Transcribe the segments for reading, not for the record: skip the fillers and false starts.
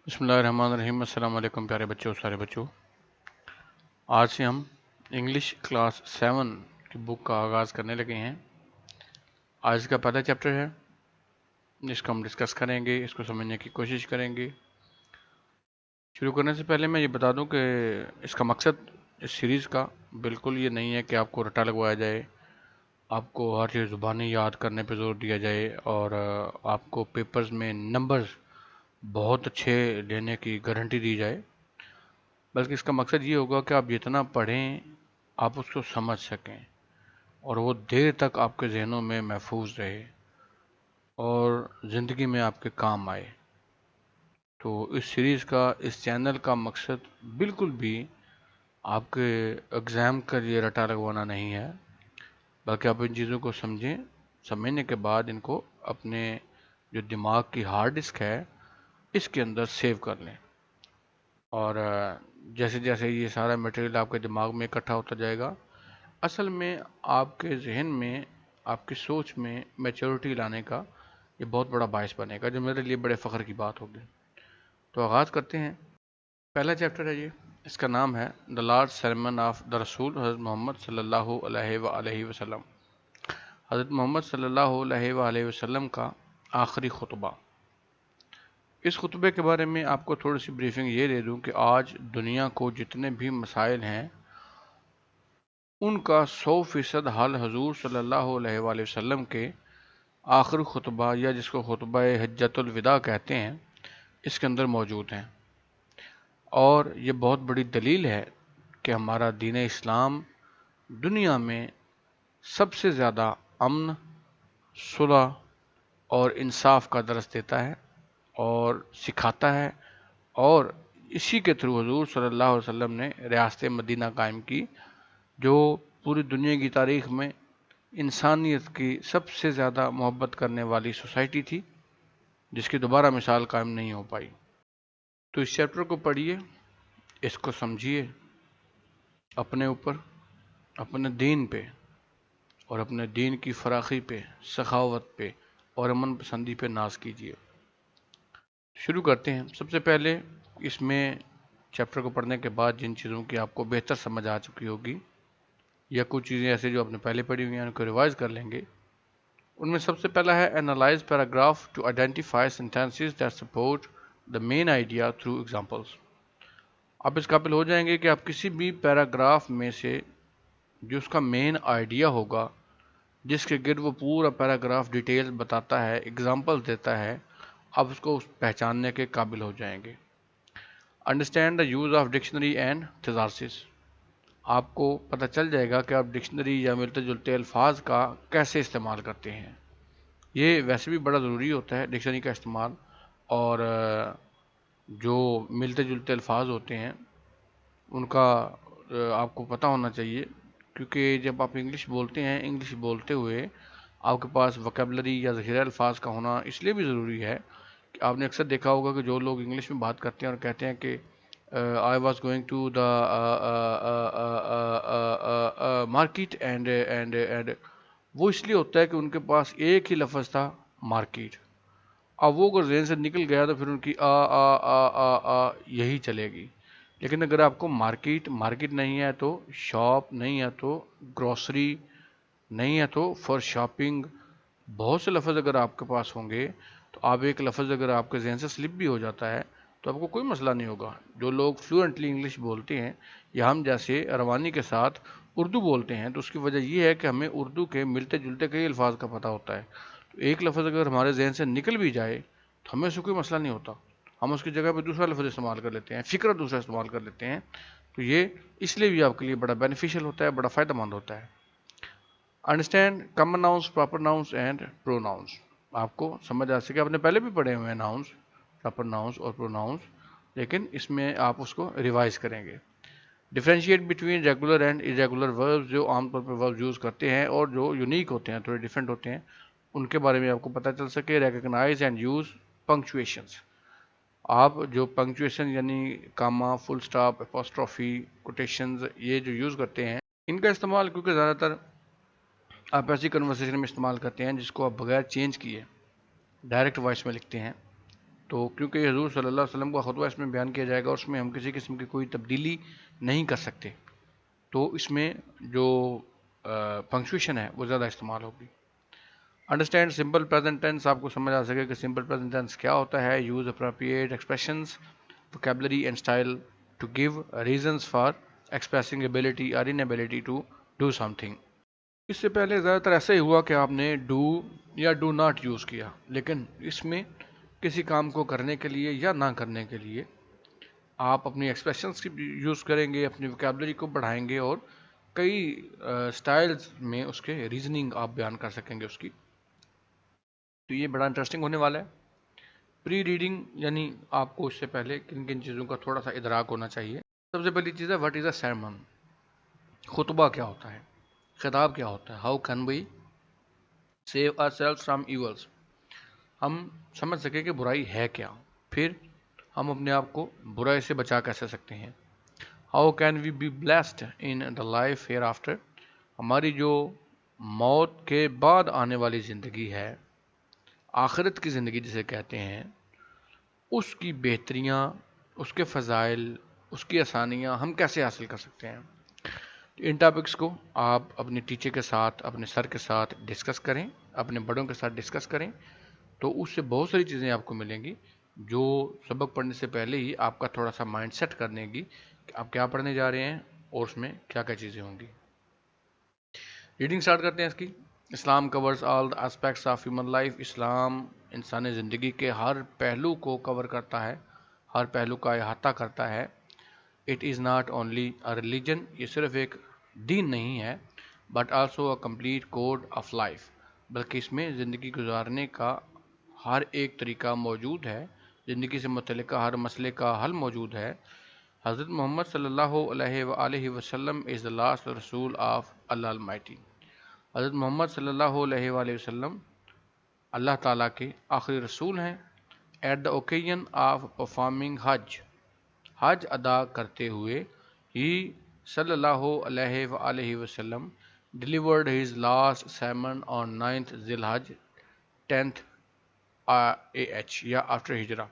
بسم اللہ الرحمن الرحیم۔ السلام علیکم پیارے بچوں، سارے بچوں۔ آج سے ہم انگلش کلاس 7 کی بک کا آغاز کرنے لگے ہیں۔ آج کا پہلا چیپٹر ہے، جس کو ہم ڈسکس کریں گے، اس کو سمجھنے کی کوشش کریں گے۔ شروع کرنے سے پہلے میں یہ بتا دوں کہ اس کا مقصد اس سیریز کا بالکل یہ نہیں ہے کہ آپ کو رٹا لگوایا جائے، آپ کو ہر چیز زبانی یاد کرنے پہ زور دیا جائے اور آپ کو پیپرز میں نمبرز بہت اچھے لینے کی گارنٹی دی جائے، بلکہ اس کا مقصد یہ ہوگا کہ آپ جتنا پڑھیں آپ اس کو سمجھ سکیں اور وہ دیر تک آپ کے ذہنوں میں محفوظ رہے اور زندگی میں آپ کے کام آئے۔ تو اس سیریز کا، اس چینل کا مقصد بالکل بھی آپ کے اگزام کے لیے رٹا لگوانا نہیں ہے، بلکہ آپ ان چیزوں کو سمجھیں، سمجھنے کے بعد ان کو اپنے جو دماغ کی ہارڈ ڈسک ہے اس کے اندر سیو کر لیں، اور جیسے جیسے یہ سارا مٹیریل آپ کے دماغ میں اکٹھا ہوتا جائے گا، اصل میں آپ کے ذہن میں، آپ کی سوچ میں میچورٹی لانے کا یہ بہت بڑا باعث بنے گا، جو میرے لیے بڑے فخر کی بات ہوگی۔ تو آغاز کرتے ہیں۔ پہلا چیپٹر ہے یہ، اس کا نام ہے the large sermon of the رسول، حضرت محمد صلی اللہ علیہ وآلہ وسلم۔ حضرت محمد صلی اللہ علیہ وآلہ وسلم کا آخری خطبہ۔ اس خطبے کے بارے میں آپ کو تھوڑی سی بریفنگ یہ دے دوں کہ آج دنیا کو جتنے بھی مسائل ہیں ان کا 100% حل حضور صلی اللہ علیہ وآلہ وسلم کے آخری خطبہ، یا جس کو خطبہ حجۃ الوداع کہتے ہیں، اس کے اندر موجود ہیں۔ اور یہ بہت بڑی دلیل ہے کہ ہمارا دین اسلام دنیا میں سب سے زیادہ امن، صلح اور انصاف کا درس دیتا ہے اور سکھاتا ہے، اور اسی کے تھرو حضور صلی اللہ علیہ وسلم نے ریاست مدینہ قائم کی، جو پوری دنیا کی تاریخ میں انسانیت کی سب سے زیادہ محبت کرنے والی سوسائٹی تھی، جس کی دوبارہ مثال قائم نہیں ہو پائی۔ تو اس چیپٹر کو پڑھیے، اس کو سمجھیے، اپنے اوپر، اپنے دین پہ اور اپنے دین کی فراخی پہ، سخاوت پہ اور امن پسندی پہ ناز کیجیے۔ شروع کرتے ہیں۔ سب سے پہلے اس میں چیپٹر کو پڑھنے کے بعد جن چیزوں کی آپ کو بہتر سمجھ آ چکی ہوگی، یا کچھ چیزیں ایسے جو آپ نے پہلے پڑھی ہوئی ہیں ان کو ریوائز کر لیں گے۔ ان میں سب سے پہلا ہے analyse paragraph to identify sentences that support the main idea through examples. آپ اس قابل ہو جائیں گے کہ آپ کسی بھی پیراگراف میں سے جو اس کا مین آئیڈیا ہوگا، جس کے گرد وہ پورا پیراگراف ڈیٹیلز بتاتا ہے، ایگزامپل دیتا ہے، آپ اس کو پہچاننے کے قابل ہو جائیں گے۔ Understand the use of dictionary and thesauruses. آپ کو پتہ چل جائے گا کہ آپ ڈکشنری یا ملتے جلتے الفاظ کا کیسے استعمال کرتے ہیں۔ یہ ویسے بھی بڑا ضروری ہوتا ہے ڈکشنری کا استعمال، اور جو ملتے جلتے الفاظ ہوتے ہیں ان کا آپ کو پتہ ہونا چاہیے، کیونکہ جب آپ انگلش بولتے ہیں، انگلش بولتے ہوئے آپ کے پاس وکیبلری یا ذخیرہ الفاظ کا ہونا اس لیے بھی ضروری ہے کہ آپ نے اکثر دیکھا ہوگا کہ جو لوگ انگلش میں بات کرتے ہیں اور کہتے ہیں کہ I was going to the market and وہ اس لیے ہوتا ہے کہ ان کے پاس ایک ہی لفظ تھا، مارکیٹ۔ اب وہ اگر ذہن سے نکل گیا تو پھر ان کی آ یہی چلے گی۔ لیکن اگر آپ کو مارکیٹ نہیں ہے تو شاپ نہیں ہے تو گروسری نہیں ہے تو فار شاپنگ، بہت سے لفظ اگر آپ کے پاس ہوں گے تو آپ ایک لفظ اگر آپ کے ذہن سے سلپ بھی ہو جاتا ہے تو آپ کو کوئی مسئلہ نہیں ہوگا۔ جو لوگ فلوئنٹلی انگلش بولتے ہیں یا ہم جیسے روانی کے ساتھ اردو بولتے ہیں، تو اس کی وجہ یہ ہے کہ ہمیں اردو کے ملتے جلتے کئی الفاظ کا پتہ ہوتا ہے۔ تو ایک لفظ اگر ہمارے ذہن سے نکل بھی جائے تو ہمیں اس سے کوئی مسئلہ نہیں ہوتا، ہم اس کی جگہ پہ دوسرا لفظ استعمال کر لیتے ہیں، فکر دوسرا استعمال کر لیتے ہیں۔ تو یہ اس لیے بھی آپ کے لیے بڑا بینیفیشل ہوتا ہے، بڑا فائدہ مند ہوتا ہے۔ Understand common nouns, proper nouns and pro nouns. آپ کو سمجھ آ سکے، آپ نے پہلے بھی پڑھے ہوئے ہیں ناؤنس، پراپر ناؤنس اور پرو ناؤنس، لیکن اس میں آپ اس کو ریوائز کریں گے۔ Differentiate between regular and irregular verbs, جو عام طور پر ورب یوز کرتے ہیں اور جو یونیک ہوتے ہیں، تھوڑے ڈفرینٹ ہوتے ہیں، ان کے بارے میں آپ کو پتہ چل سکے۔ Recognise and use punctuations. آپ جو پنکچویشن یعنی comma, full stop, apostrophe, quotations, یہ جو یوز کرتے ہیں ان کا استعمال، کیونکہ زیادہ تر آپ ایسی کنورسیشن میں استعمال کرتے ہیں جس کو آپ بغیر چینج کیے ڈائریکٹ وائس میں لکھتے ہیں، تو کیونکہ حضور صلی اللہ علیہ وسلم کا خطبہ اس میں بیان کیا جائے گا اور اس میں ہم کسی قسم کی کوئی تبدیلی نہیں کر سکتے، تو اس میں جو پنکچویشن ہے وہ زیادہ استعمال ہوگی۔ انڈرسٹینڈ سمپل پریزنٹ ٹینس، آپ کو سمجھ آ سکے کہ سمپل پریزنٹ ٹینس کیا ہوتا ہے۔ Use appropriate expressions, vocabulary and style to give reasons for expressing ability or inability to do something۔ اس سے پہلے زیادہ تر ایسا ہی ہوا کہ آپ نے ڈو یا ڈو ناٹ یوز کیا، لیکن اس میں کسی کام کو کرنے کے لیے یا نہ کرنے کے لیے آپ اپنی ایکسپریشنز کی یوز کریں گے، اپنی ویکیبلری کو بڑھائیں گے اور کئی سٹائلز میں اس کے ریزننگ آپ بیان کر سکیں گے اس کی۔ تو یہ بڑا انٹرسٹنگ ہونے والا ہے۔ پری ریڈنگ یعنی آپ کو اس سے پہلے کن کن چیزوں کا تھوڑا سا ادراک ہونا چاہیے۔ سب سے پہلی چیز ہے واٹ از اے سرمن، خطبہ کیا ہوتا ہے، خطاب کیا ہوتا ہے۔ How can we save our self from evils, ہم سمجھ سکیں کہ برائی ہے کیا، پھر ہم اپنے آپ کو برائی سے بچا کیسے سکتے ہیں۔ How can we be blessed in the life hereafter, ہماری جو موت کے بعد آنے والی زندگی ہے، آخرت کی زندگی جسے کہتے ہیں، اس کی بہتریاں، اس کے فضائل، اس کی آسانیاں ہم کیسے حاصل کر سکتے ہیں۔ ان ٹاپکس کو آپ اپنے ٹیچر کے ساتھ، اپنے سر کے ساتھ ڈسکس کریں، اپنے بڑوں کے ساتھ ڈسکس کریں، تو اس سے بہت ساری چیزیں آپ کو ملیں گی جو سبق پڑھنے سے پہلے ہی آپ کا تھوڑا سا مائنڈ سیٹ کر دیں گی کہ آپ کیا پڑھنے جا رہے ہیں اور اس میں کیا کیا چیزیں ہوں گی۔ ریڈنگ سٹارٹ کرتے ہیں اس کی۔ Islam covers all the aspects of human life, اسلام انسانی زندگی کے ہر پہلو کو کور کرتا ہے، ہر پہلو کا احاطہ کرتا ہے۔ It is not only a religion, یہ صرف ایک دین نہیں ہے، but also a complete code of life, بلکہ اس میں زندگی گزارنے کا ہر ایک طریقہ موجود ہے، زندگی سے متعلقہ ہر مسئلے کا حل موجود ہے۔ حضرت محمد صلی اللہ علیہ وآلہ وسلم از دا لاسٹ رسول آف اللہ المائٹی، حضرت محمد صلی اللہ علیہ وآلہ وسلم اللہ تعالیٰ کے آخری رسول ہیں۔ At the occasion of performing حج، حج ادا کرتے ہوئے ہی صلی اللہ علیہ وآلہ وسلم delivered his last sermon on 9th ذی الحج 10th AH یا آفٹر ہجرہ۔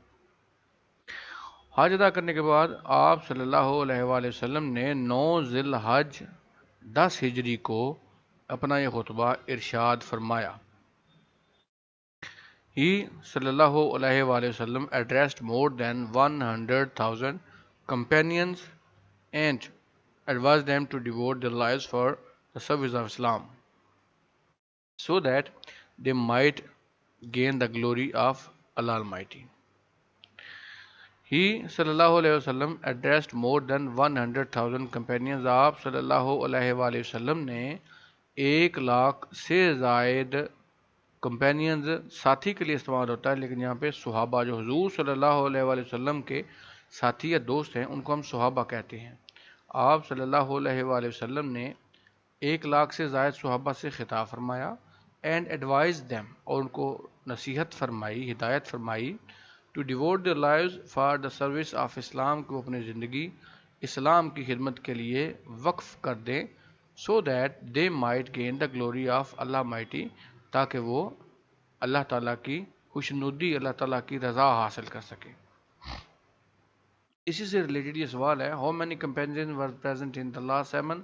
حج ادا کرنے کے بعد آپ صلی اللہ علیہ وآلہ وسلم نے 9 ذی الحج 10 ہجری کو اپنا یہ خطبہ ارشاد فرمایا۔ He صلی اللہ علیہ وآلہ وسلم addressed more than 100,000 companions and advised them to devote their lives for the service of Islam so that they might gain the glory of Allah Almighty۔ He صلی اللہ علیہ وسلم addressed more than 100,000 companions، آپ صلی اللہ علیہ وآلہ وسلم نے 1,00,000 سے زائد کمپینینز ساتھی کے لیے استعمال ہوتا ہے، لیکن یہاں پہ صحابہ جو حضور صلی اللہ علیہ وآلہ وسلم کے ساتھی یا دوست ہیں ان کو ہم صحابہ کہتے ہیں۔ آپ صلی اللہ علیہ وآلہ وسلم نے 1,00,000 سے زائد صحابہ سے خطاب فرمایا، اینڈ ایڈوائز دیم، اور ان کو نصیحت فرمائی، ہدایت فرمائی، to devote their lives for the service of Islam, کو اپنی زندگی اسلام کی خدمت کے لیے وقف کر دیں، so that they might gain the glory of Allah mighty, تاکہ وہ اللہ تعالیٰ کی خوشنودی، اللہ تعالیٰ کی رضا حاصل کر سکے۔ اسی سے ریلیٹڈ یہ سوال ہے، how many companions were present in the last sermon,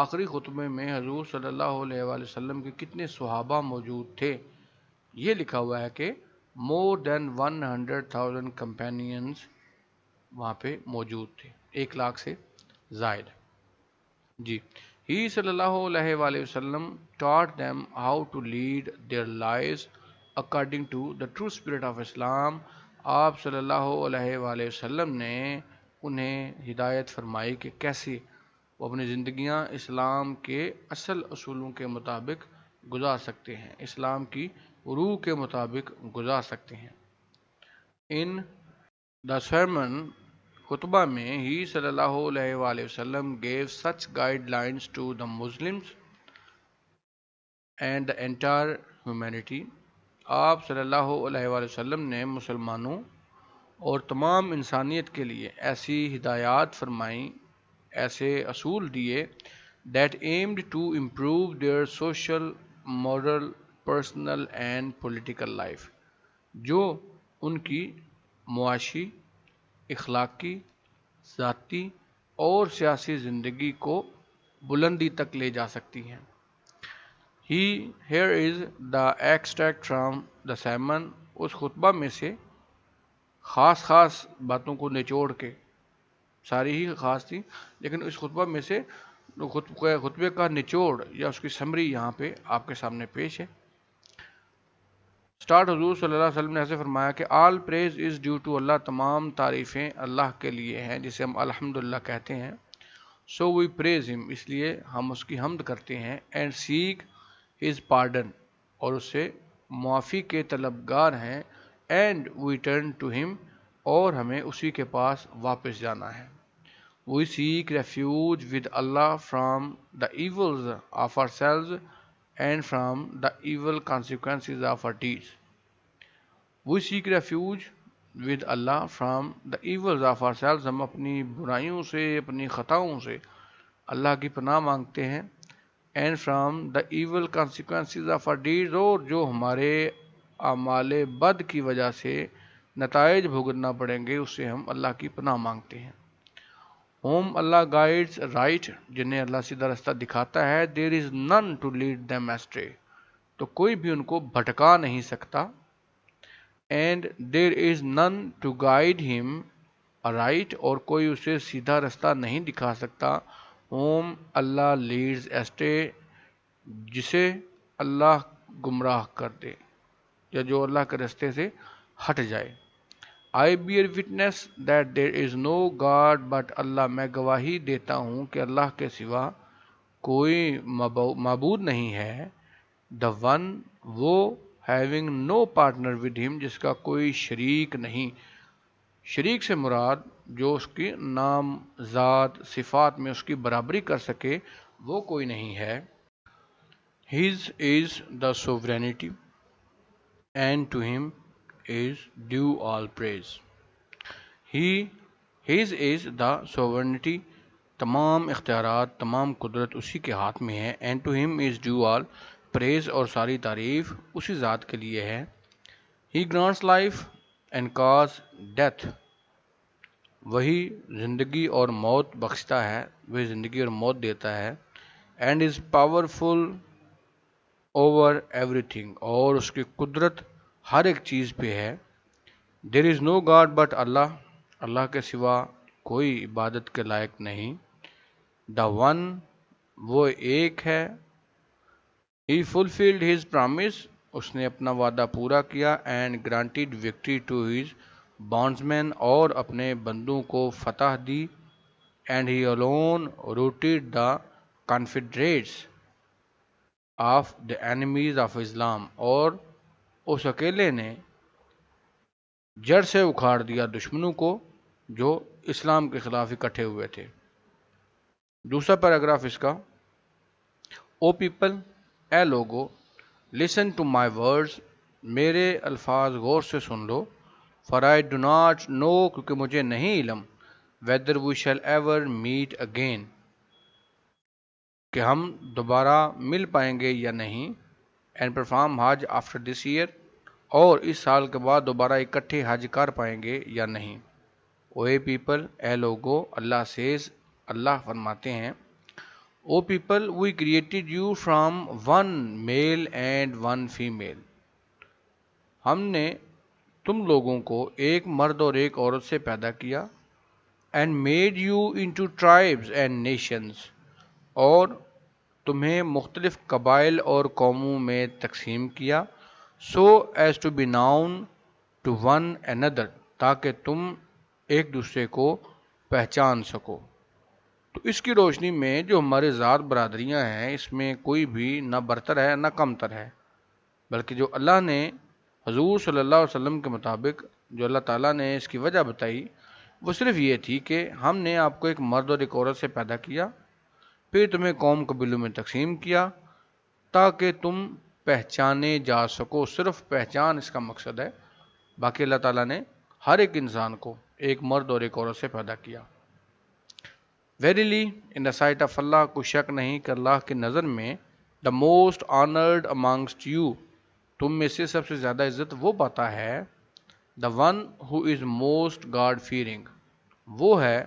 آخری خطبے میں حضور صلی اللہ علیہ وآلہ وسلم کے کتنے صحابہ موجود تھے؟ یہ لکھا ہوا ہے کہ more than 100,000 companions وہاں پہ موجود تھے، 1,00,000 سے زائد۔ جی، He صلی اللہ علیہ وآلہ وسلم taught them how to lead their lives according to the true spirit of Islam، آپ صلی اللہ علیہ وآلہ وسلم نے انہیں ہدایت فرمائی کہ کیسے وہ اپنی زندگیاں اسلام کے اصل اصولوں کے مطابق گزار سکتے ہیں، اسلام کی روح کے مطابق گزار سکتے ہیں۔ ان دا سرمن، خطبہ میں ہی صلی اللہ علیہ وآلہ وسلم gave such guidelines to the Muslims and the entire humanity، آپ صلی اللہ علیہ وآلہ وسلم نے مسلمانوں اور تمام انسانیت کے لیے ایسی ہدایات فرمائیں، ایسے اصول دیے that aimed to improve their social, moral, personal and political life، جو ان کی معاشی، اخلاقی، ذاتی اور سیاسی زندگی کو بلندی تک لے جا سکتی ہیں۔ Here is the extract from the sermon، اس خطبہ میں سے خاص باتوں کو نچوڑ کے، ساری ہی خاص تھی لیکن اس خطبہ میں سے خطبے کا نچوڑ یا اس کی سمری یہاں پہ آپ کے سامنے پیش ہے۔ سٹارٹ حضور صلی اللہ علیہ وسلم نے ایسے فرمایا کہ آل پریز از ڈیو ٹو اللہ، تمام تعریفیں اللہ کے لیے ہیں جسے ہم الحمدللہ کہتے ہیں۔ سو وی پریز ہم، اس لیے ہم اس کی حمد کرتے ہیں، اینڈ سیک ہز پارڈن، اور اس سے معافی کے طلبگار ہیں، اینڈ وی ٹرن ٹو ہم، اور ہمیں اسی کے پاس واپس جانا ہے۔ وی سیک ریفیوج ود اللہ from the evils of ourselves and from the evil consequences of our deeds. We seek refuge with اللہ from the evils of ourselves, ہم اپنی برائیوں سے، اپنی خطاؤں سے اللہ کی پناہ مانگتے ہیں، and from the evil consequences of our deeds, اور جو ہمارے اعمال بد کی وجہ سے نتائج بھگتنا پڑیں گے اس سے ہم اللہ کی پناہ مانگتے ہیں۔ ہوم اللہ گائیڈز رائٹ، جنہیں اللہ سیدھا رستہ دکھاتا ہے، دیر از نن ٹو لیڈ دیم ایسٹرے، تو کوئی بھی ان کو بھٹکا نہیں سکتا، اینڈ دیر از نن ٹو گائیڈ ہم رائٹ، اور کوئی اسے سیدھا رستہ نہیں دکھا سکتا، ہوم اللہ لیڈز ایسٹرے، جسے اللہ گمراہ کر دے یا جو اللہ کے رستے سے ہٹ جائے۔ I bear witness that there is no God but Allah، میں گواہی دیتا ہوں کہ اللہ کے سوا کوئی معبود نہیں ہے، the one، وہ، having no partner with him، جس کا کوئی شریک نہیں، شریک سے مراد جو اس کی نام، ذات، صفات میں اس کی برابری کر سکے وہ کوئی نہیں ہے۔ His is the sovereignty and to him is due all praise۔ His is the sovereignty، تمام اختیارات، تمام قدرت اسی کے ہاتھ میں ہے، and to him is due all praise، اور ساری تعریف اسی ذات کے لیے ہے۔ He grants life and cause death، وہی زندگی اور موت بخشتا ہے، وہی زندگی اور موت دیتا ہے، and is powerful over everything، اور اس کی قدرت ہر ایک چیز پہ ہے۔ There is no God but Allah، اللہ کے سوا کوئی عبادت کے لائق نہیں۔ The one، وہ ایک ہے۔ He fulfilled his promise، اس نے اپنا وعدہ پورا کیا، and granted victory to his bondsmen، اور اپنے بندوں کو فتح دی، and he alone routed the confederates of the enemies of Islam، اور اس اکیلے نے جڑ سے اکھاڑ دیا دشمنوں کو جو اسلام کے خلاف اکٹھے ہوئے تھے۔ دوسرا پیراگراف اس کا، او پیپل، اے لوگو، لسن ٹو مائی ورڈز، میرے الفاظ غور سے سن لو، for I do not know, کیونکہ مجھے نہیں علم، whether we shall ever meet again, کہ ہم دوبارہ مل پائیں گے یا نہیں، اینڈ پرفارم حج آفٹر دس ایئر، اور اس سال کے بعد دوبارہ اکٹھے حج کر پائیں گے یا نہیں۔ او اے پیپل، اے لوگو، اللہ سیز، اللہ فرماتے ہیں، O people we created you from one male and one female, ہم نے تم لوگوں کو ایک مرد اور ایک عورت سے پیدا کیا، and made you into tribes and nations, اور تمہیں مختلف قبائل اور قوموں میں تقسیم کیا، so as to be known to one another، تاکہ تم ایک دوسرے کو پہچان سکو۔ تو اس کی روشنی میں جو ہمارے ذات برادریاں ہیں، اس میں کوئی بھی نہ برتر ہے نہ کمتر ہے، بلکہ جو اللہ نے حضور صلی اللہ علیہ وسلم کے مطابق جو اللہ تعالیٰ نے اس کی وجہ بتائی وہ صرف یہ تھی کہ ہم نے آپ کو ایک مرد اور ایک عورت سے پیدا کیا، پھر تمہیں قوم قبیلوں میں تقسیم کیا تاکہ تم پہچانے جا سکو، صرف پہچان اس کا مقصد ہے، باقی اللہ تعالیٰ نے ہر ایک انسان کو ایک مرد اور ایک عورت سے پیدا کیا۔ Verily in the sight of Allah, کوئی شک نہیں کہ اللہ کی نظر میں the most honoured amongst you, تم میں سے سب سے زیادہ عزت وہ پاتا ہے، the one who is most God fearing, وہ ہے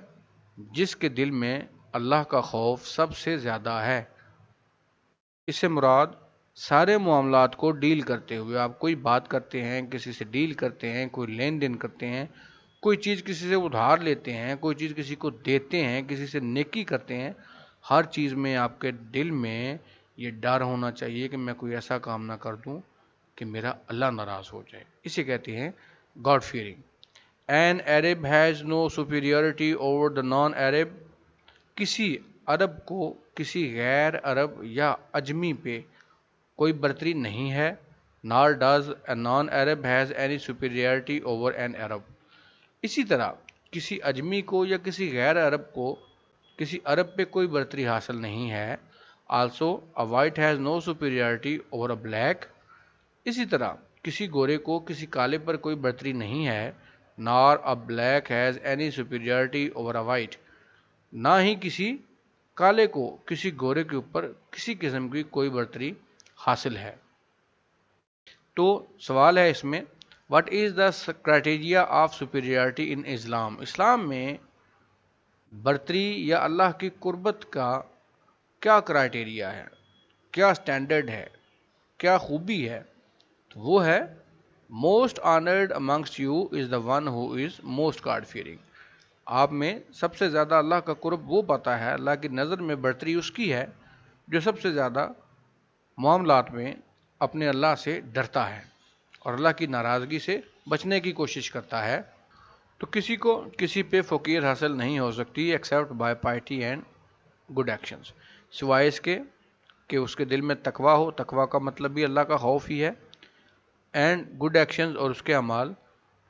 جس کے دل میں اللہ کا خوف سب سے زیادہ ہے۔ اس سے مراد سارے معاملات کو ڈیل کرتے ہوئے، آپ کوئی بات کرتے ہیں، کسی سے ڈیل کرتے ہیں، کوئی لین دین کرتے ہیں، کوئی چیز کسی سے ادھار لیتے ہیں، کوئی چیز کسی کو دیتے ہیں، کسی سے نیکی کرتے ہیں، ہر چیز میں آپ کے دل میں یہ ڈر ہونا چاہیے کہ میں کوئی ایسا کام نہ کر دوں کہ میرا اللہ ناراض ہو جائے۔ اسے کہتے ہیں God fearing. An Arab has no superiority over the non-Arab، کسی عرب کو کسی غیر عرب یا اجمی پہ کوئی برتری نہیں ہے۔ nor does a non-Arab has any superiority over an Arab، اسی طرح کسی اجمی کو یا کسی غیر عرب کو کسی عرب پہ کوئی برتری حاصل نہیں ہے۔ also a white has no superiority over a black، اسی طرح کسی گورے کو کسی کالے پر کوئی برتری نہیں ہے۔ nor a black has any superiority over a white، نہ ہی کسی کالے کو کسی گورے کے اوپر کسی قسم کی کوئی برتری حاصل ہے۔ تو سوال ہے اس میں what is the criteria of superiority in Islam، اسلام میں برتری یا اللہ کی قربت کا کیا کرائٹیریا ہے، کیا سٹینڈرڈ ہے، کیا خوبی ہے؟ تو وہ ہے most honoured amongst you is the one who is most God fearing، آپ میں سب سے زیادہ اللہ کا قرب وہ پاتا ہے، اللہ کی نظر میں برتری اس کی ہے جو سب سے زیادہ معاملات میں اپنے اللہ سے ڈرتا ہے اور اللہ کی ناراضگی سے بچنے کی کوشش کرتا ہے۔ تو کسی کو کسی پہ فوقیت حاصل نہیں ہو سکتی accept by piety and good actions, سوائے اس کے کہ اس کے دل میں تقوی ہو، تقوی کا مطلب بھی اللہ کا خوف ہی ہے، اینڈ گڈ ایکشنز، اور اس کے اعمال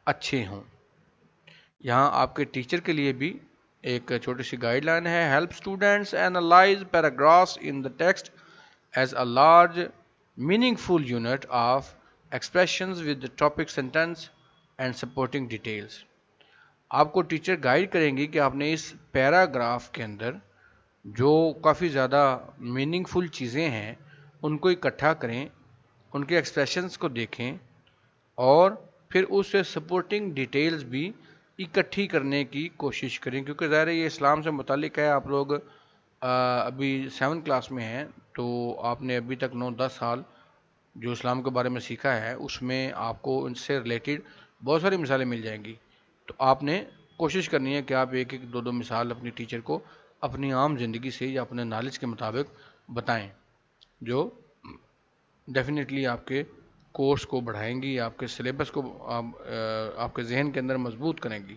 اچھے ہوں۔ یہاں آپ کے ٹیچر کے لیے بھی ایک چھوٹی سی گائیڈ لائن ہے۔ Help students analyse paragraphs in the text as a large meaningful unit of expressions with topic sentence and supporting details, آپ کو ٹیچر گائیڈ کریں گی کہ آپ نے اس پیراگراف کے اندر جو کافی زیادہ میننگ فل چیزیں ہیں ان کو اکٹھا کریں، ان کے ایکسپریشنز کو دیکھیں اور پھر اس سے سپورٹنگ ڈیٹیلز بھی اکٹھی کرنے کی کوشش کریں، کیونکہ ظاہر ہے یہ اسلام سے متعلق ہے۔ آپ لوگ ابھی 7 کلاس میں ہیں تو آپ نے ابھی تک 9-10 سال جو اسلام کے بارے میں سیکھا ہے اس میں آپ کو ان سے ریلیٹڈ بہت ساری مثالیں مل جائیں گی۔ تو آپ نے کوشش کرنی ہے کہ آپ ایک ایک دو مثال اپنی ٹیچر کو اپنی عام زندگی سے یا اپنے نالج کے مطابق بتائیں، جو ڈیفینیٹلی آپ کے کورس کو بڑھائیں گی، آپ کے سلیبس کو آپ کے ذہن کے اندر مضبوط کریں گی۔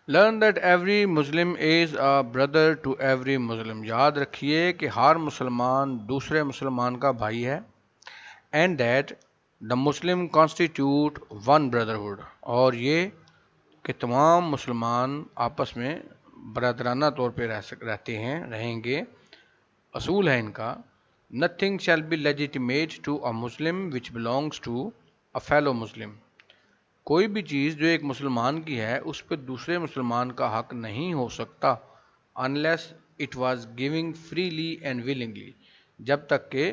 Learn that every Muslim is a brother to every Muslim، یاد رکھیے کہ ہر مسلمان دوسرے مسلمان کا بھائی ہے۔ And that the Muslim constitute one brotherhood، اور یہ کہ تمام مسلمان آپس میں برادرانہ طور پہ رہتے ہیں، رہیں گے۔ اصول ہے ان کا nothing shall be legitimate to a Muslim which belongs to a fellow Muslim، کوئی بھی چیز جو ایک مسلمان کی ہے اس پہ دوسرے مسلمان کا حق نہیں ہو سکتا unless it was giving freely and willingly، جب تک کہ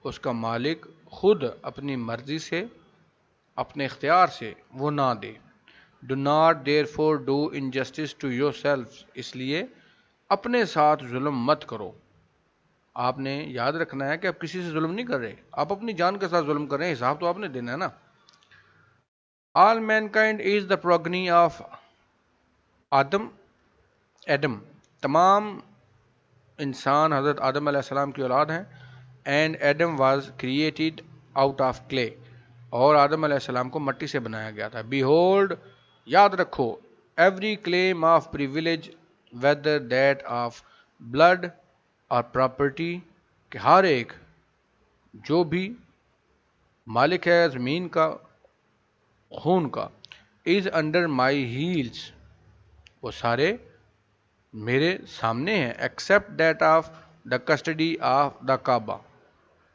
اس کا مالک خود اپنی مرضی سے اپنے اختیار سے وہ نہ دے۔ Do not therefore do injustice to yourselves، اس لیے اپنے ساتھ ظلم مت کرو۔ آپ نے یاد رکھنا ہے کہ آپ کسی سے ظلم نہیں کر رہے، آپ اپنی جان کے ساتھ ظلم کر رہے ہیں، حساب تو آپ نے دینا ہے نا۔ All mankind is the progeny of Adam، تمام انسان حضرت آدم علیہ السلام کی اولاد ہیں۔ And Adam was created out of clay، اور آدم علیہ السلام کو مٹی سے بنایا گیا تھا۔ Behold، یاد رکھو every claim of privilege whether that of blood or property، کہ ہر ایک جو بھی مالک ہے زمین کا، خون کا، is under my heels، وہ سارے میرے سامنے ہیں۔ except that of the custody of the Kaaba،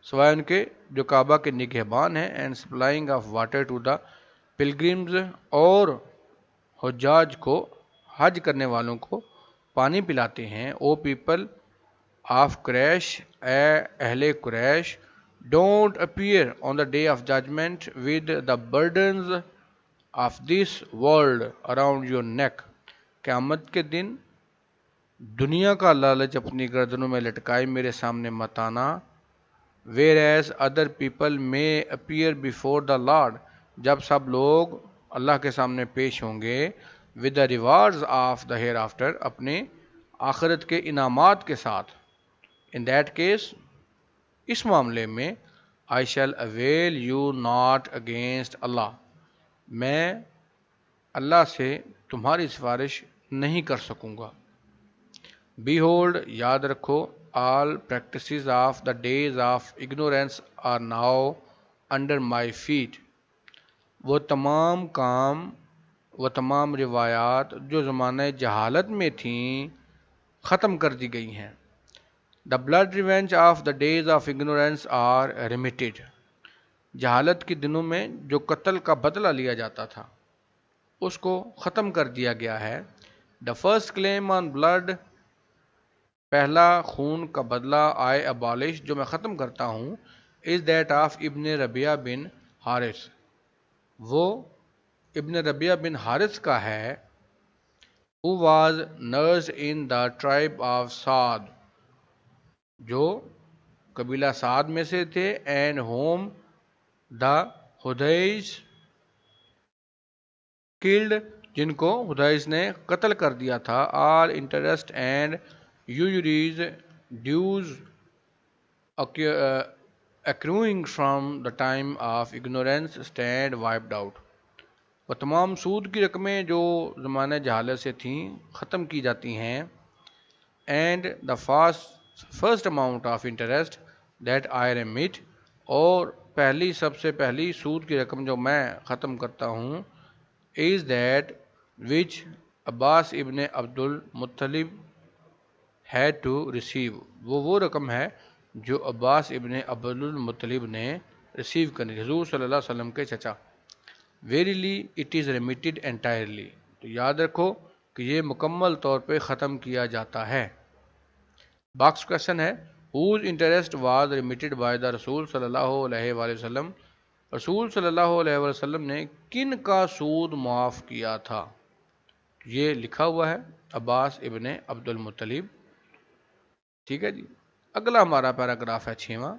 سوائے ان کے جو کعبہ کے نگہبان ہیں۔ and supplying of water to the pilgrims، اور حجاج کو، حج کرنے والوں کو پانی پلاتے ہیں۔ او پیپل آف قریش، اے اہل قریش، Don't appear on the day of judgment with the burdens of this world around your neck. قیامت کے دن دنیا کا لالچ اپنی گردنوں میں لٹکائے میرے سامنے مت آنا. Whereas other people may appear before the Lord, جب سب لوگ اللہ کے سامنے پیش ہوں گے with the rewards of the hereafter, اپنے آخرت کے انعامات کے ساتھ. In that case, اس معاملے میں I shall avail you not against Allah, میں اللہ سے تمہاری سفارش نہیں کر سکوں گا. Behold, یاد رکھو, all practices of the days of ignorance are now under my feet. وہ تمام کام، وہ تمام روایات جو زمانہ جہالت میں تھیں ختم کر دی گئی ہیں. The blood revenge of the days of ignorance are remitted. جہالت کے دنوں میں جو قتل کا بدلہ لیا جاتا تھا اس کو ختم کر دیا گیا ہے. The first claim on blood, پہلا خون کا بدلہ I abolish, جو میں ختم کرتا ہوں, is that of ابن ربیعہ بن حارث. وہ ابن ربیعہ بن حارث کا ہے who was nursed in the tribe of Saad, جو قبیلہ سعد میں سے تھے, and whom the Hudayz killed, جن کو ہدیس نے قتل کر دیا تھا. All interest and usuries dues accruing from the time of ignorance stand wiped out. وہ تمام سود کی رقمیں جو زمانہ جہالت سے تھیں ختم کی جاتی ہیں. And the first amount of interest that I remit, اور سب سے پہلی سود کی رقم جو میں ختم کرتا ہوں, is that which عباس ابن عبد المطلب had to receive. وہ رقم ہے جو عباس ابن عبد المطلب نے ریسیو کرنی, حضور صلی اللہ علیہ وسلم کے چچا. Verily it is remitted entirely. تو یاد رکھو کہ یہ مکمل طور پہ ختم کیا جاتا ہے. باکس کوشچن ہے, whose interest was remitted by the رسول صلی اللہ علیہ وآلہ وسلم. رسول صلی اللہ علیہ وسلم نے کن کا سود معاف کیا تھا؟ یہ لکھا ہوا ہے عباس ابن عبد المطلب. ٹھیک ہے جی. اگلا ہمارا پیراگراف ہے 6واں.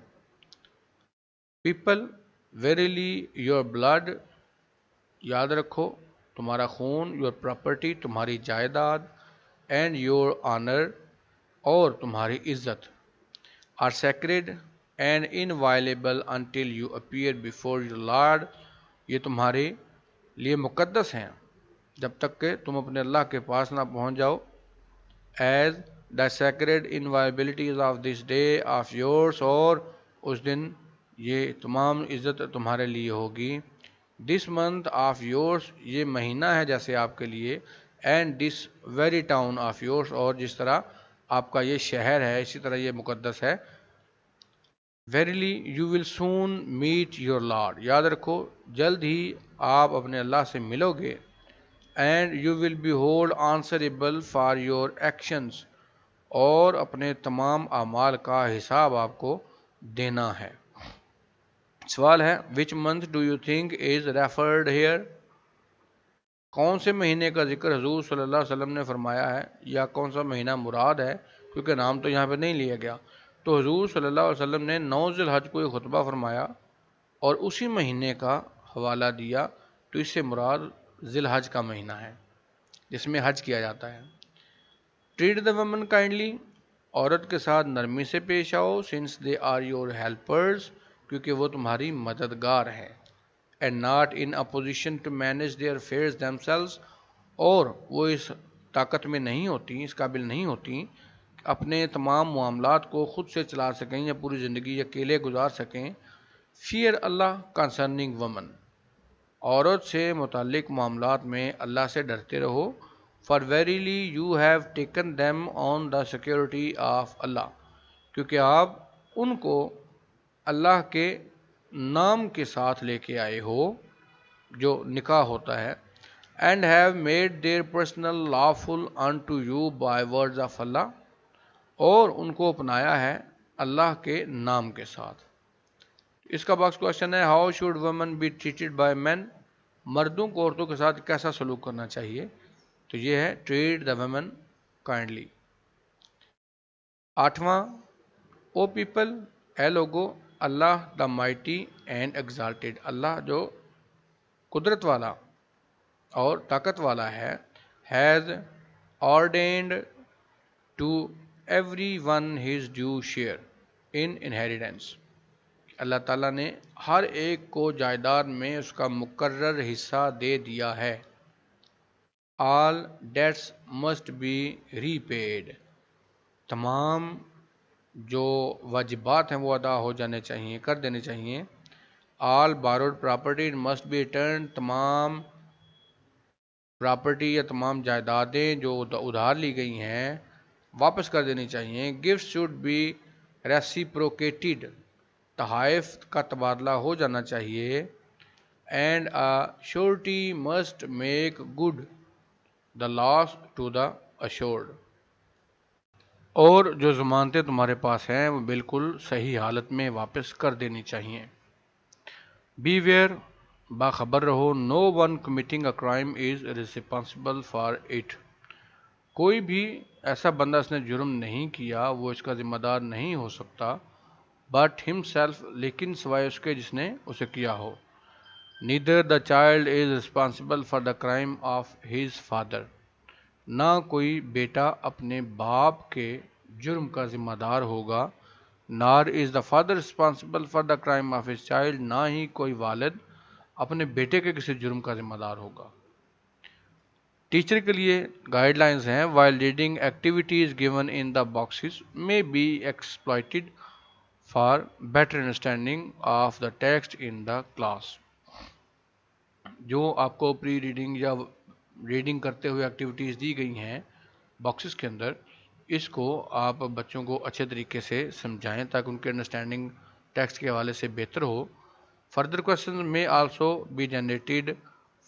People, verily your blood, یاد رکھو تمہارا خون, your property, تمہاری جائیداد, and your honor, اور تمہاری عزت, are sacred and inviolable until you appear before your Lord, یہ تمہارے لیے مقدس ہیں جب تک کہ تم اپنے اللہ کے پاس نہ پہنچ جاؤ. As the sacred inviolabilities of this day of yours, اور اس دن یہ تمام عزت تمہارے لیے ہوگی. This month of yours, یہ مہینہ ہے جیسے آپ کے لیے. And this very town of yours, اور جس طرح آپ کا یہ شہر ہے اسی طرح یہ مقدس ہے. Verily you will soon meet your Lord, یاد رکھو جلد ہی آپ اپنے اللہ سے ملو گے. And you will be held answerable for your actions, اور اپنے تمام اعمال کا حساب آپ کو دینا ہے. سوال ہے, which month do you think is referred here? کون سے مہینے کا ذکر حضور صلی اللہ علیہ وسلم نے فرمایا ہے, یا کون سا مہینہ مراد ہے, کیونکہ نام تو یہاں پہ نہیں لیا گیا. تو حضور صلی اللہ علیہ وسلم نے 9 ذی الحج کو ایک خطبہ فرمایا اور اسی مہینے کا حوالہ دیا, تو اس سے مراد ذی الحج کا مہینہ ہے جس میں حج کیا جاتا ہے. Treat the women kindly, عورت کے ساتھ نرمی سے پیش آؤ, since they are your helpers, کیونکہ وہ تمہاری مددگار ہیں. And not in a position to manage their affairs themselves, اور وہ اس طاقت میں نہیں ہوتی, اس قابل نہیں ہوتی اپنے تمام معاملات کو خود سے چلا سکیں یا پوری زندگی اکیلے گزار سکیں. Fear Allah concerning women, عورت سے متعلق معاملات میں اللہ سے ڈرتے رہو. For verily you have taken them on the security of Allah, کیونکہ آپ ان کو اللہ کے نام کے ساتھ لے کے آئے ہو جو نکاح ہوتا ہے. And have made their personal lawful unto you by words of Allah, اور ان کو اپنایا ہے اللہ کے نام کے ساتھ. اس کا باکس کوشچن ہے how should woman be treated by men, مردوں کو عورتوں کے ساتھ کیسا سلوک کرنا چاہیے؟ تو یہ ہے ٹریٹ دا ویمن کائنڈلی۔ 8واں او پیپل، اے لوگو، Allah the mighty and exalted, Allah جو قدرت والا اور طاقت والا ہے، has ordained to everyone his due share in inheritance، Allah تعالیٰ نے ہر ایک کو جائیداد میں اس کا مقرر حصہ دے دیا ہے۔ all debts must be repaid، تمام جو واجبات ہیں وہ ادا ہو جانے چاہیے، کر دینے چاہیے۔ all borrowed property must be returned، تمام پراپرٹی یا تمام جائیدادیں جو ادھار لی گئی ہیں واپس کر دینی چاہیے۔ gifts should be reciprocated، تحائف کا تبادلہ ہو جانا چاہیے۔ and a surety must make good the loss to the assured، اور جو ضمانتیں تمہارے پاس ہیں وہ بالکل صحیح حالت میں واپس کر دینی چاہیے۔ beware، باخبر رہو، no one committing a crime is responsible for it، کوئی بھی ایسا بندہ اس نے جرم نہیں کیا وہ اس کا ذمہ دار نہیں ہو سکتا، but himself، لیکن سوائے اس کے جس نے اسے کیا ہو۔ neither the child is responsible for the crime of his father، نہ کوئی بیٹا اپنے باپ کے جرم کا ذمہ دار ہوگا۔ nor is the father responsible for the crime of his child، نہ ہی کوئی والد اپنے بیٹے کے کسی جرم کا ذمہ دار ہوگا۔ ٹیچر کے لیے گائیڈ لائنز ہیں while reading activities given in the boxes may be exploited for better understanding of the text in the class، جو آپ کو پری ریڈنگ یا ریڈنگ کرتے ہوئے ایکٹیویٹیز دی گئی ہیں باکسز کے اندر، اس کو آپ بچوں کو اچھے طریقے سے سمجھائیں تاکہ ان کی انڈرسٹینڈنگ ٹیکسٹ کے حوالے سے بہتر ہو۔ فردر کوشچنز میں also be generated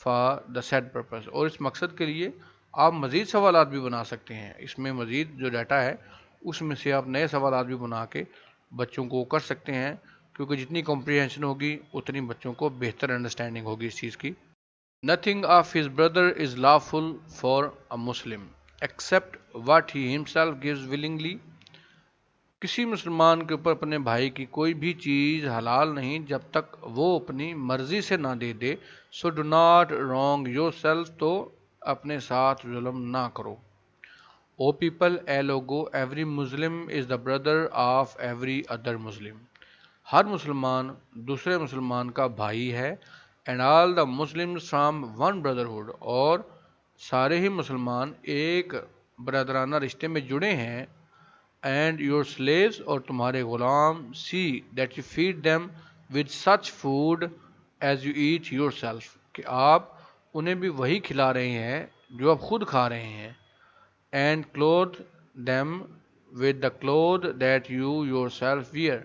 for the set purpose, اور اس مقصد کے لیے آپ مزید سوالات بھی بنا سکتے ہیں، اس میں مزید جو ڈیٹا ہے اس میں سے آپ نئے سوالات بھی بنا کے بچوں کو کر سکتے ہیں، کیونکہ جتنی کمپریہنشن ہوگی اتنی بچوں کو بہتر انڈرسٹینڈنگ ہوگی اس چیز کی۔ Nothing of his brother is lawful for a Muslim except what he himself gives willingly، کسی مسلمان کے اوپر اپنے بھائی کی کوئی بھی چیز حلال نہیں جب تک وہ اپنی مرضی سے نہ دے دے۔ So do not wrong yourself، تو اپنے ساتھ ظلم نہ کرو۔ O people، a logo, every Muslim is the brother of every other Muslim، ہر مسلمان دوسرے مسلمان کا بھائی ہے۔ and all the Muslims from one brotherhood، اور سارے ہی مسلمان ایک برادرانہ رشتے میں جڑے ہیں۔ and your slaves، اور تمہارے Ghulam, see that you feed them with such food as you eat yourself، کہ آپ انہیں بھی وہی کھلا رہے ہیں جو آپ خود کھا رہے ہیں۔ and clothe them with the clothes that you yourself wear،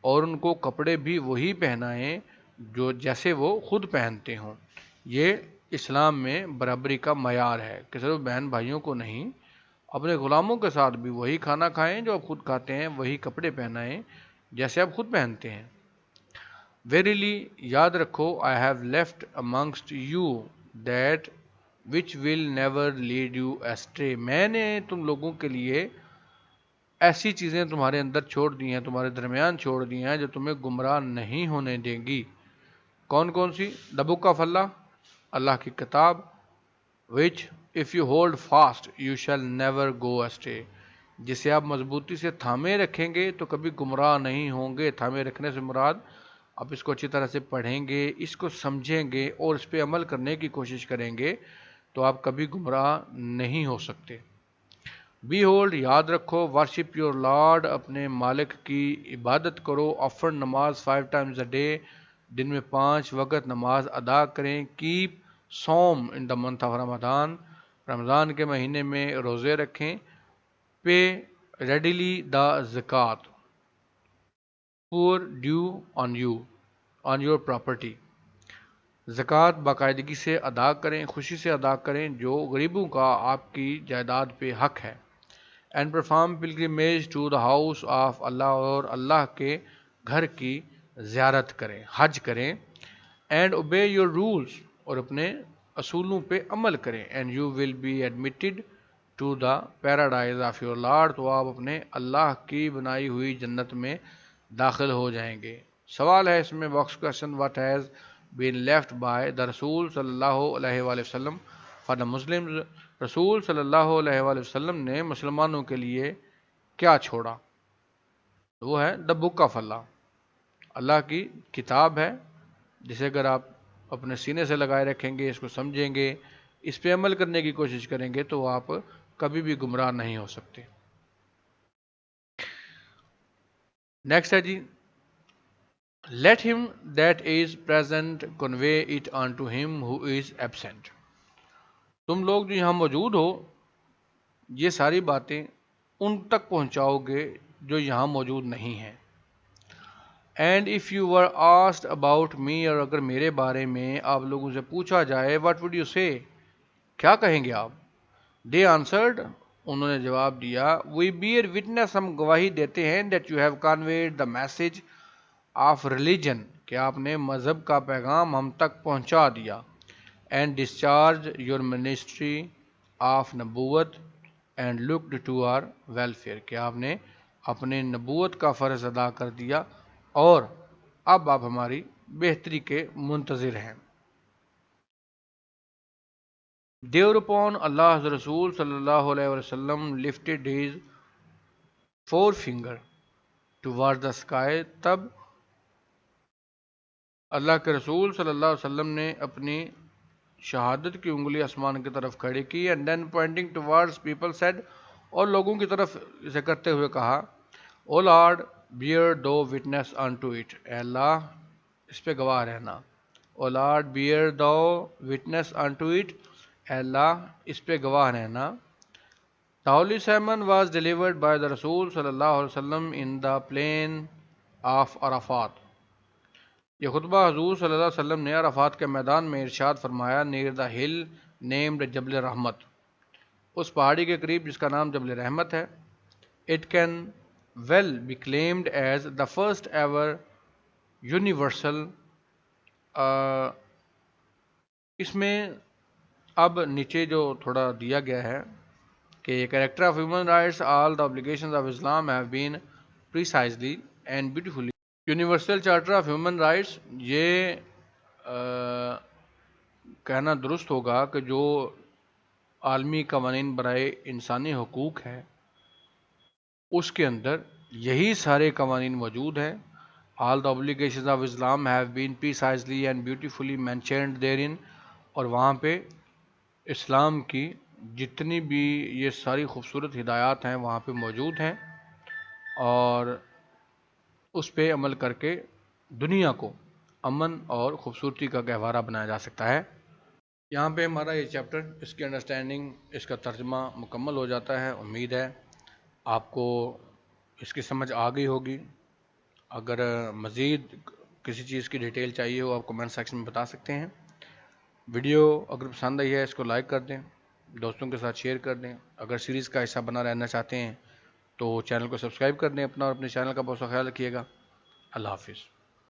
اور ان کو کپڑے بھی وہی پہنائیں جو جیسے وہ خود پہنتے ہوں۔ یہ اسلام میں برابری کا معیار ہے کہ صرف بہن بھائیوں کو نہیں، اپنے غلاموں کے ساتھ بھی وہی کھانا کھائیں جو آپ خود کھاتے ہیں، وہی کپڑے پہنائیں جیسے آپ خود پہنتے ہیں۔ Verily، یاد رکھو، I have left amongst you that which will never lead you astray، میں نے تم لوگوں کے لیے ایسی چیزیں تمہارے اندر چھوڑ دی ہیں، تمہارے درمیان چھوڑ دی ہیں جو تمہیں گمراہ نہیں ہونے دیں گی۔ کون کون سی؟ the book of اللہ، اللہ کی کتاب، which if you hold fast you shall never go astray، جسے آپ مضبوطی سے تھامے رکھیں گے تو کبھی گمراہ نہیں ہوں گے۔ تھامے رکھنے سے مراد آپ اس کو اچھی طرح سے پڑھیں گے، اس کو سمجھیں گے اور اس پہ عمل کرنے کی کوشش کریں گے تو آپ کبھی گمراہ نہیں ہو سکتے۔ Behold، یاد رکھو، worship your Lord، اپنے مالک کی عبادت کرو، offer نماز 5 times a day، دن میں 5 وقت نماز ادا کریں۔ keep صوم in the month of رمضان، رمضان کے مہینے میں روزے رکھیں۔ pay readily the zakat، poor due on you on your property، زکوٰۃ باقاعدگی سے ادا کریں، خوشی سے ادا کریں جو غریبوں کا آپ کی جائیداد پہ حق ہے۔ and perform pilgrimage to the house of اللہ، اور اللہ کے گھر کی زیارت کریں، حج کریں. اینڈ اوبے یور رولس، اور اپنے اصولوں پہ عمل کریں. And you will be admitted to the paradise of your lord, تو آپ اپنے اللہ کی بنائی ہوئی جنت میں داخل ہو جائیں گے. سوال ہے اس میں box question, what has been left by the رسول صلی اللہ علیہ وآلہ وسلم فار دا مسلم. رسول صلی اللہ علیہ وآلہ وسلم نے مسلمانوں کے لیے کیا چھوڑا؟ وہ ہے دا بک آف اللہ، اللہ کی کتاب ہے، جسے اگر آپ اپنے سینے سے لگائے رکھیں گے، اس کو سمجھیں گے، اس پہ عمل کرنے کی کوشش کریں گے، تو آپ کبھی بھی گمراہ نہیں ہو سکتے. نیکسٹ ہے جی، let him that is present convey it on to him who is absent. تم لوگ جو یہاں موجود ہو، یہ ساری باتیں ان تک پہنچاؤ گے جو یہاں موجود نہیں ہیں. And if you were asked about me, اور اگر میرے بارے میں آپ لوگوں سے پوچھا جائے، واٹ وڈ یو سے، کیا کہیں گے آپ؟ دے آنسرڈ، انہوں نے جواب دیا، وی بیئر وٹنس، ہم گواہی دیتے ہیں، that you have conveyed the message of religion, کہ آپ نے مذہب کا پیغام ہم تک پہنچا دیا. And discharge your ministry of نبوت and looked to our welfare, کہ آپ نے اپنے نبوت کا فرض ادا کر دیا اور اب آپ ہماری بہتری کے منتظر ہیں. Thereupon Allah's Rasul sallallahu alayhi wa sallam lifted his forefinger towards the sky. تب اللہ کے رسول صلی اللہ علیہ وسلم نے اپنی شہادت کی انگلی آسمان کی طرف کھڑی کی. And then pointing towards people said، اور لوگوں کی طرف اسے کرتے ہوئے کہا، O Lord, bear thou witness unto it، اے اللہ اس پہ گواہ رہنا. O Lord, bear thou witness unto it، اے اللہ اس پہ گواہ رہنا. The Holy Sermon was delivered by the Rasul صلی اللہ علیہ وسلم in the plain of Arafat. یہ خطبہ حضور صلی اللہ علیہ وسلم نے عرفات کے میدان میں ارشاد فرمایا. near the hill named جبل رحمت، اس پہاڑی کے قریب جس کا نام جبل رحمت ہے. It can well be claimed as the first ever universal. اس میں اب نیچے جو تھوڑا دیا گیا ہے کہ character of human rights, all the obbligations of Islam have been precisely and beautifully. Universal charter of human rights, یہ کہنا درست ہوگا کہ جو عالمی قوانین برائے انسانی حقوق ہے، اس کے اندر یہی سارے قوانین موجود ہیں. آل دا obligations of Islam have been precisely and beautifully mentioned therein، اور وہاں پہ اسلام کی جتنی بھی یہ ساری خوبصورت ہدایات ہیں وہاں پہ موجود ہیں، اور اس پہ عمل کر کے دنیا کو امن اور خوبصورتی کا گہوارہ بنایا جا سکتا ہے. یہاں پہ ہمارا یہ چیپٹر، اس کی انڈرسٹینڈنگ، اس کا ترجمہ مکمل ہو جاتا ہے. امید ہے آپ کو اس کی سمجھ آ گئی ہوگی. اگر مزید کسی چیز کی ڈیٹیل چاہیے ہو، آپ کمنٹ سیکشن میں بتا سکتے ہیں. ویڈیو اگر پسند آئی ہے اس کو لائک کر دیں، دوستوں کے ساتھ شیئر کر دیں. اگر سیریز کا حصہ بنا رہنا چاہتے ہیں تو چینل کو سبسکرائب کر دیں اپنا، اور اپنے چینل کا بہت سا خیال رکھیے گا. اللہ حافظ.